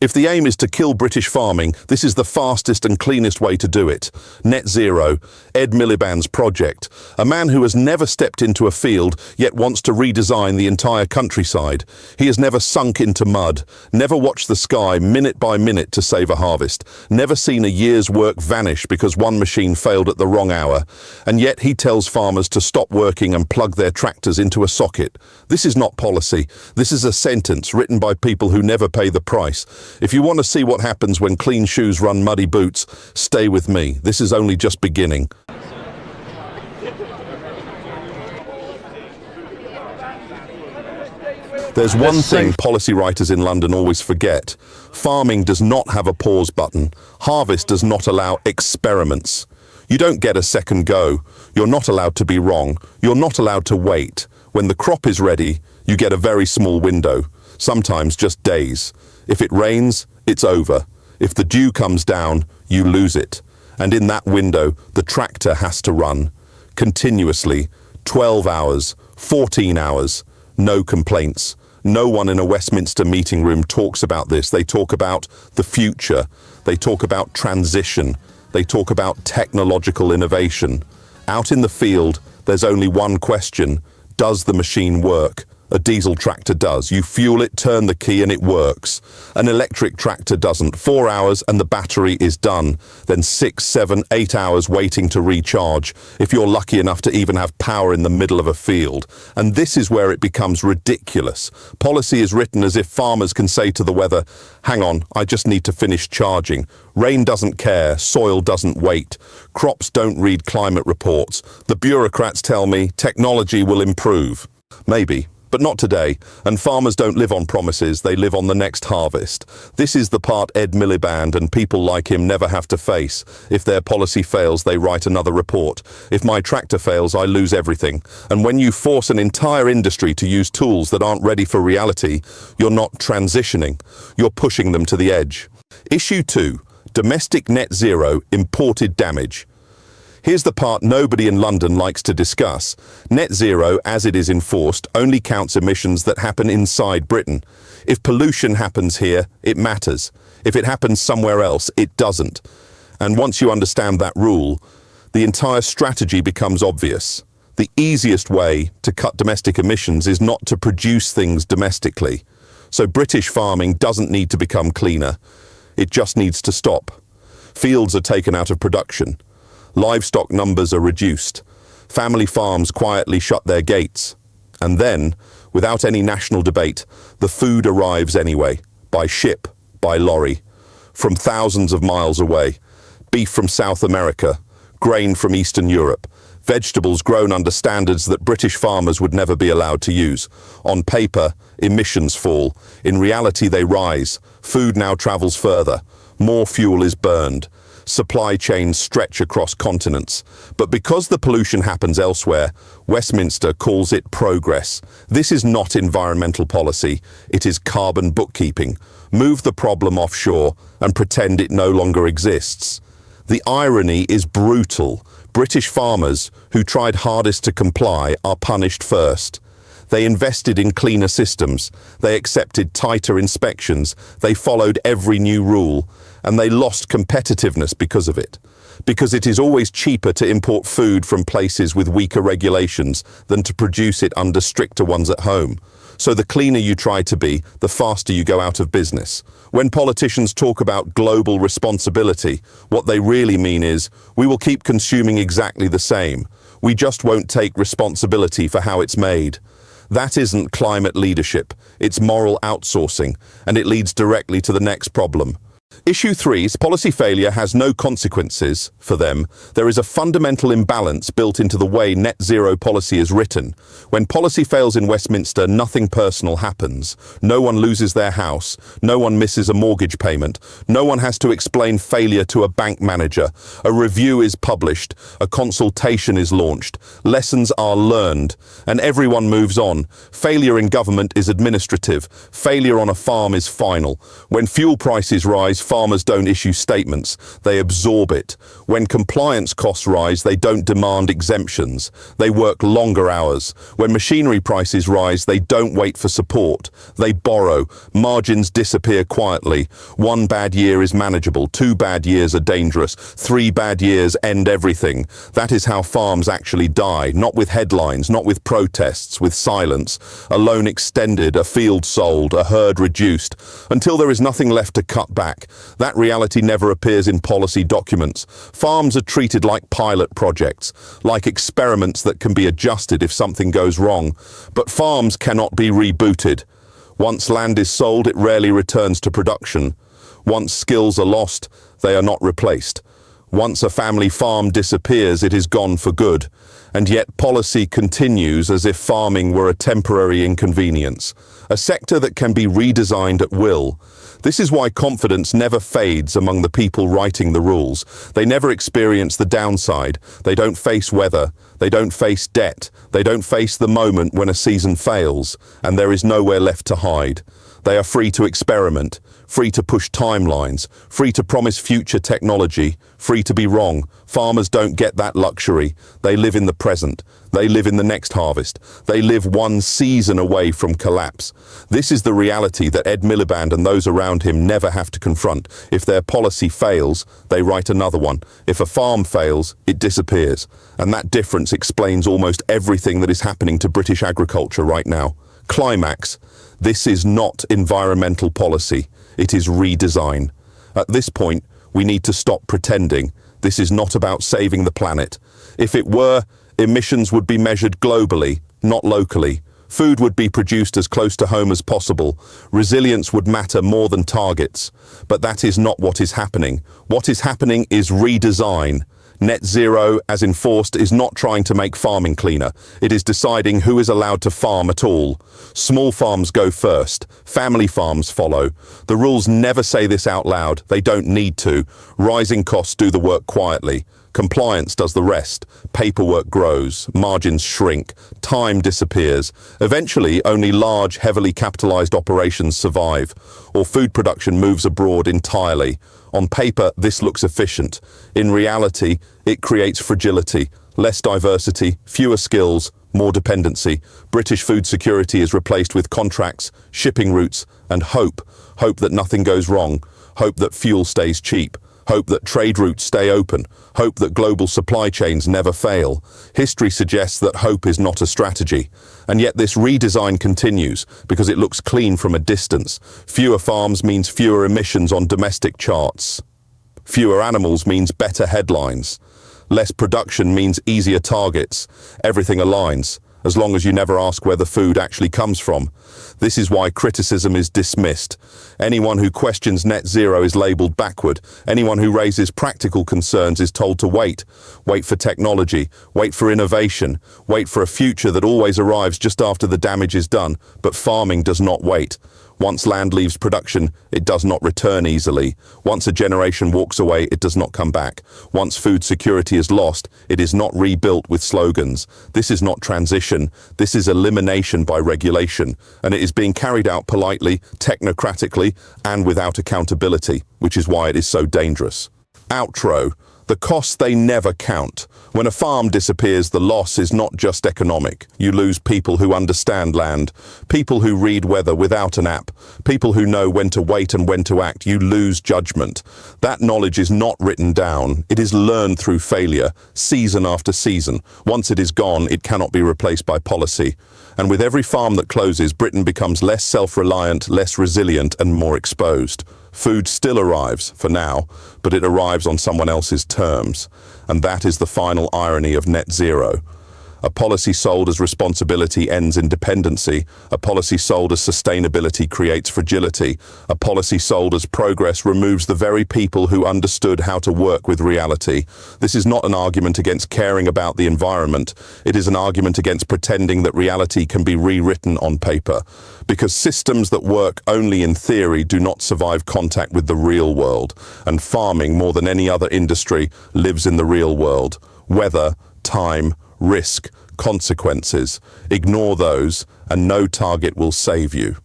If the aim is to kill British farming, this is the fastest and cleanest way to do it. Net Zero, Ed Miliband's project. A man who has never stepped into a field, yet wants to redesign the entire countryside. He has never sunk into mud, never watched the sky minute by minute to save a harvest, never seen a year's work vanish because one machine failed at the wrong hour. And yet he tells farmers to stop working and plug their tractors into a socket. This is not policy. This is a sentence written by people who never pay the price. If you want to see what happens when clean shoes run muddy boots, stay with me. This is only just beginning. There's one thing policy writers in London always forget. Farming does not have a pause button. Harvest does not allow experiments. You don't get a second go. You're not allowed to be wrong. You're not allowed to wait. When the crop is ready, you get a very small window, sometimes just days. If it rains, it's over. If the dew comes down, you lose it. And in that window, the tractor has to run. Continuously, 12 hours, 14 hours, no complaints. No one in a Westminster meeting room talks about this. They talk about the future. They talk about transition. They talk about technological innovation. Out in the field, there's only one question. Does the machine work? A diesel tractor does. You fuel it, turn the key, and it works. An electric tractor doesn't. 4 hours and the battery is done. Then 6, 7, 8 hours waiting to recharge, if you're lucky enough to even have power in the middle of a field. And this is where it becomes ridiculous. Policy is written as if farmers can say to the weather, hang on, I just need to finish charging. Rain doesn't care, soil doesn't wait. Crops don't read climate reports. The bureaucrats tell me technology will improve. Maybe. But not today, and farmers don't live on promises, they live on the next harvest. This is the part Ed Miliband and people like him never have to face. If their policy fails, they write another report. If my tractor fails, I lose everything. And when you force an entire industry to use tools that aren't ready for reality, you're not transitioning, you're pushing them to the edge. Issue 2, domestic net zero, imported damage. Here's the part nobody in London likes to discuss. Net zero, as it is enforced, only counts emissions that happen inside Britain. If pollution happens here, it matters. If it happens somewhere else, it doesn't. And once you understand that rule, the entire strategy becomes obvious. The easiest way to cut domestic emissions is not to produce things domestically. So British farming doesn't need to become cleaner. It just needs to stop. Fields are taken out of production. Livestock numbers are reduced. Family farms quietly shut their gates. And then, without any national debate, the food arrives anyway, by ship, by lorry, from thousands of miles away. Beef from South America, grain from Eastern Europe, vegetables grown under standards that British farmers would never be allowed to use. On paper, emissions fall. In reality, they rise. Food now travels further. More fuel is burned. Supply chains stretch across continents. But because the pollution happens elsewhere, Westminster calls it progress. This is not environmental policy, it is carbon bookkeeping. Move the problem offshore and pretend it no longer exists. The irony is brutal. British farmers, who tried hardest to comply, are punished first. They invested in cleaner systems, they accepted tighter inspections, they followed every new rule, and they lost competitiveness because of it. Because it is always cheaper to import food from places with weaker regulations than to produce it under stricter ones at home. So the cleaner you try to be, the faster you go out of business. When politicians talk about global responsibility, what they really mean is, we will keep consuming exactly the same. We just won't take responsibility for how it's made. That isn't climate leadership, it's moral outsourcing, and it leads directly to the next problem. Issue 3's policy failure has no consequences for them. There is a fundamental imbalance built into the way net zero policy is written. When policy fails in Westminster, nothing personal happens. No one loses their house. No one misses a mortgage payment. No one has to explain failure to a bank manager. A review is published. A consultation is launched. Lessons are learned. And everyone moves on. Failure in government is administrative. Failure on a farm is final. When fuel prices rise, farmers don't issue statements, they absorb it. When compliance costs rise, they don't demand exemptions. They work longer hours. When machinery prices rise, they don't wait for support. They borrow. Margins disappear quietly. 1 bad year is manageable. 2 bad years are dangerous. 3 bad years end everything. That is how farms actually die, not with headlines, not with protests, with silence. A loan extended, a field sold, a herd reduced, until there is nothing left to cut back. That reality never appears in policy documents. Farms are treated like pilot projects, like experiments that can be adjusted if something goes wrong. But farms cannot be rebooted. Once land is sold, it rarely returns to production. Once skills are lost, they are not replaced. Once a family farm disappears, it is gone for good. And yet policy continues as if farming were a temporary inconvenience, a sector that can be redesigned at will. This is why confidence never fades among the people writing the rules. They never experience the downside. They don't face weather. They don't face debt. They don't face the moment when a season fails, and there is nowhere left to hide. They are free to experiment, free to push timelines, free to promise future technology, free to be wrong. Farmers don't get that luxury. They live in the present. They live in the next harvest. They live one season away from collapse. This is the reality that Ed Miliband and those around him never have to confront. If their policy fails, they write another one. If a farm fails, it disappears. And that difference explains almost everything that is happening to British agriculture right now. CLIMAX. This is not environmental policy. It is redesign. At this point, we need to stop pretending. This is not about saving the planet. If it were, emissions would be measured globally, not locally. Food would be produced as close to home as possible. Resilience would matter more than targets. But that is not what is happening. What is happening is redesign. Net zero, as enforced, is not trying to make farming cleaner. It is deciding who is allowed to farm at all. Small farms go first. Family farms follow. The rules never say this out loud. They don't need to. Rising costs do the work quietly. Compliance does the rest. Paperwork grows. Margins shrink. Time disappears. Eventually, only large, heavily capitalized operations survive, or food production moves abroad entirely. On paper, this looks efficient. In reality, it creates fragility, less diversity, fewer skills, more dependency. British food security is replaced with contracts, shipping routes, and hope. Hope that nothing goes wrong. Hope that fuel stays cheap. Hope that trade routes stay open. Hope that global supply chains never fail. History suggests that hope is not a strategy. And yet this redesign continues because it looks clean from a distance. Fewer farms means fewer emissions on domestic charts. Fewer animals means better headlines. Less production means easier targets. Everything aligns, as long as you never ask where the food actually comes from. This is why criticism is dismissed. Anyone who questions net zero is labelled backward. Anyone who raises practical concerns is told to wait. Wait for technology. Wait for innovation. Wait for a future that always arrives just after the damage is done. But farming does not wait. Once land leaves production, it does not return easily. Once a generation walks away, it does not come back. Once food security is lost, it is not rebuilt with slogans. This is not transition. This is elimination by regulation. And it is being carried out politely, technocratically, and without accountability, which is why it is so dangerous. Outro. The costs they never count. When a farm disappears, the loss is not just economic. You lose people who understand land, people who read weather without an app, people who know when to wait and when to act. You lose judgment. That knowledge is not written down. It is learned through failure, season after season. Once it is gone, it cannot be replaced by policy. And with every farm that closes, Britain becomes less self-reliant, less resilient, and more exposed. Food still arrives, for now, but it arrives on someone else's terms. And that is the final irony of net zero. A policy sold as responsibility ends in dependency. A policy sold as sustainability creates fragility. A policy sold as progress removes the very people who understood how to work with reality. This is not an argument against caring about the environment. It is an argument against pretending that reality can be rewritten on paper. Because systems that work only in theory do not survive contact with the real world. And farming, more than any other industry, lives in the real world. Weather, time, risk, consequences. Ignore those, and no target will save you.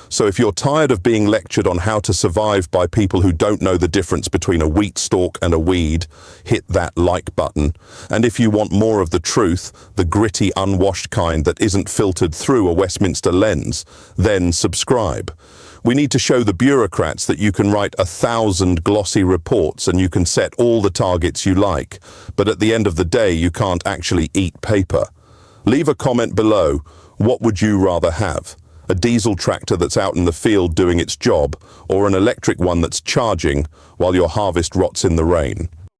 So if you're tired of being lectured on how to survive by people who don't know the difference between a wheat stalk and a weed, hit that like button. And if you want more of the truth, the gritty, unwashed kind that isn't filtered through a Westminster lens, then subscribe. We need to show the bureaucrats that you can write 1,000 glossy reports and you can set all the targets you like, but at the end of the day, you can't actually eat paper. Leave a comment below. What would you rather have? A diesel tractor that's out in the field doing its job, or an electric one that's charging while your harvest rots in the rain?